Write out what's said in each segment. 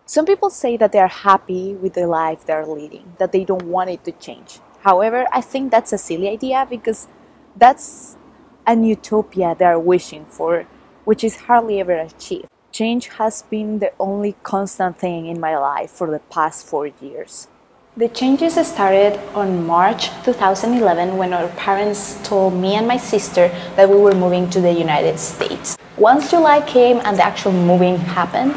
Some people say that they are happy with the life they're leading, that they don't want it to change. However, I think that's a silly idea because that's an utopia they're wishing for, which is hardly ever achieved. Change has been the only constant thing in my life for the past 4 years. The changes started on March 2011 when our parents told me and my sister that we were moving to the United States. Once July came and the actual moving happened,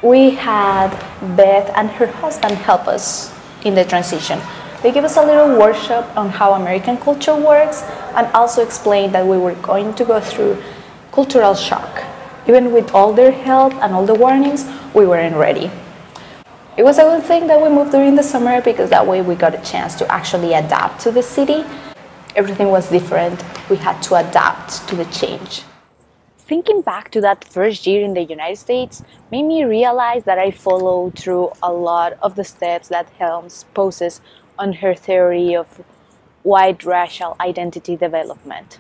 we had Beth and her husband help us in the transition. They gave us a little workshop on how American culture works and also explained that we were going to go through cultural shock. Even with all their help and all the warnings, we weren't ready. It was a good thing that we moved during the summer because that way we got a chance to actually adapt to the city. Everything was different. We had to adapt to the change. Thinking back to that first year in the United States made me realize that I followed through a lot of the steps that Helms poses on her theory of white racial identity development.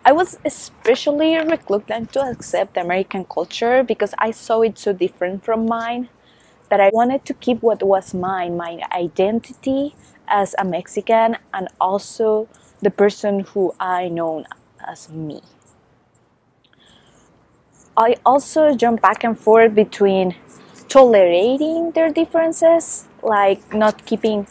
I was especially reluctant to accept American culture because I saw it so different from mine that I wanted to keep what was mine, my identity as a Mexican and also the person who I know as me. I also jump back and forth between tolerating their differences, like not keeping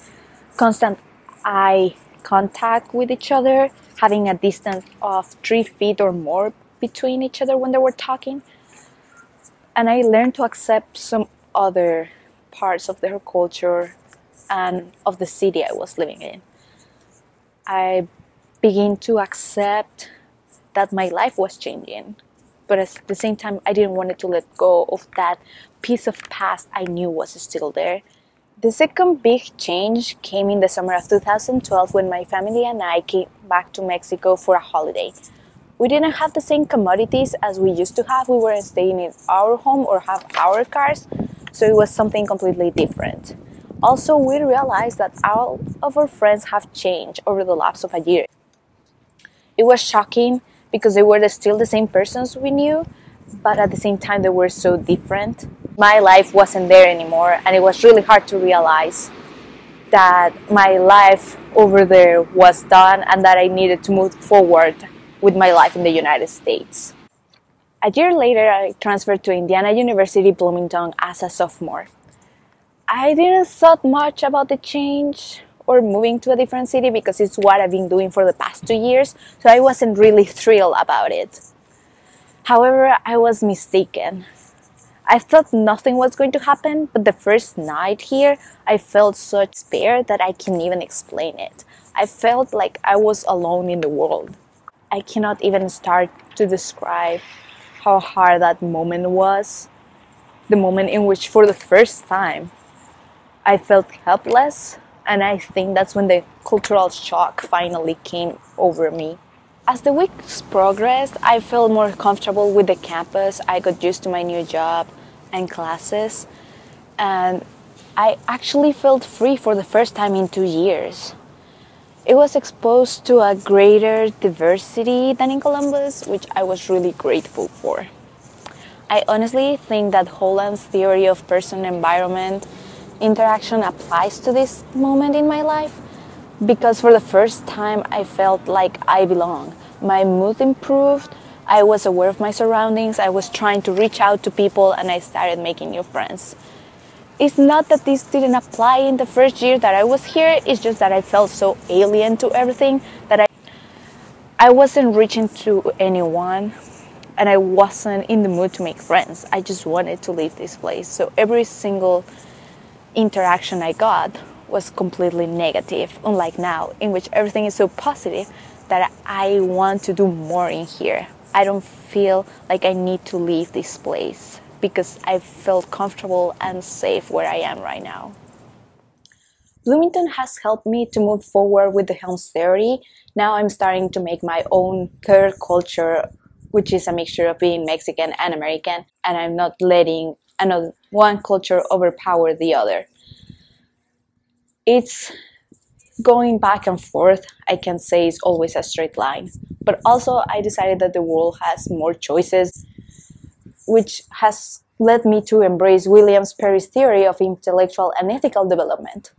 constant eye contact with each other, having a distance of 3 feet or more between each other when they were talking. And I learned to accept some other parts of their culture and of the city I was living in. I began to accept that my life was changing, but at the same time, I didn't want to let go of that piece of past I knew was still there. The second big change came in the summer of 2012 when my family and I came back to Mexico for a holiday. We didn't have the same commodities as we used to have. We weren't staying in our home or have our cars, so it was something completely different. Also, we realized that all of our friends have changed over the lapse of a year. It was shocking because they were still the same persons we knew, but at the same time they were so different. My life wasn't there anymore, and it was really hard to realize that my life over there was done and that I needed to move forward with my life in the United States. A year later, I transferred to Indiana University, Bloomington as a sophomore. I didn't thought much about the change or moving to a different city because it's what I've been doing for the past 2 years, so I wasn't really thrilled about it. However, I was mistaken. I thought nothing was going to happen, but the first night here, I felt such despair that I can't even explain it. I felt like I was alone in the world. I cannot even start to describe how hard that moment was. The moment in which, for the first time, I felt helpless. And I think that's when the cultural shock finally came over me. As the weeks progressed, I felt more comfortable with the campus. I got used to my new job and classes. And I actually felt free for the first time in 2 years. It was exposed to a greater diversity than in Columbus, which I was really grateful for. I honestly think that Holland's theory of person-environment interaction applies to this moment in my life because for the first time I felt like I belong. My mood improved, I was aware of my surroundings, I was trying to reach out to people, and I started making new friends. It's not that this didn't apply in the first year that I was here, it's just that I felt so alien to everything that I wasn't reaching to anyone and I wasn't in the mood to make friends. I just wanted to leave this place. So every single interaction I got was completely negative, unlike now, in which everything is so positive that I want to do more in here. I don't feel like I need to leave this place because I felt comfortable and safe where I am right now. Bloomington has helped me to move forward with the Helms theory. Now I'm starting to make my own third culture, which is a mixture of being Mexican and American, and I'm not letting one culture overpower the other. It's going back and forth. I can say it's always a straight line, but also I decided that the world has more choices. which has led me to embrace William Perry's theory of intellectual and ethical development,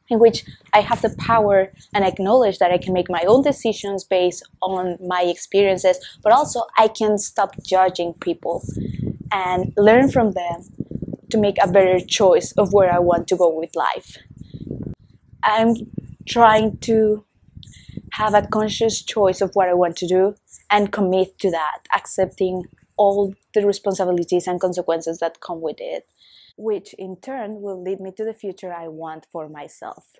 in which I have the power and acknowledge that I can make my own decisions based on my experiences, but also I can stop judging people and learn from them to make a better choice of where I want to go with life. I'm trying to have a conscious choice of what I want to do and commit to that, accepting all the responsibilities and consequences that come with it, which in turn will lead me to the future I want for myself.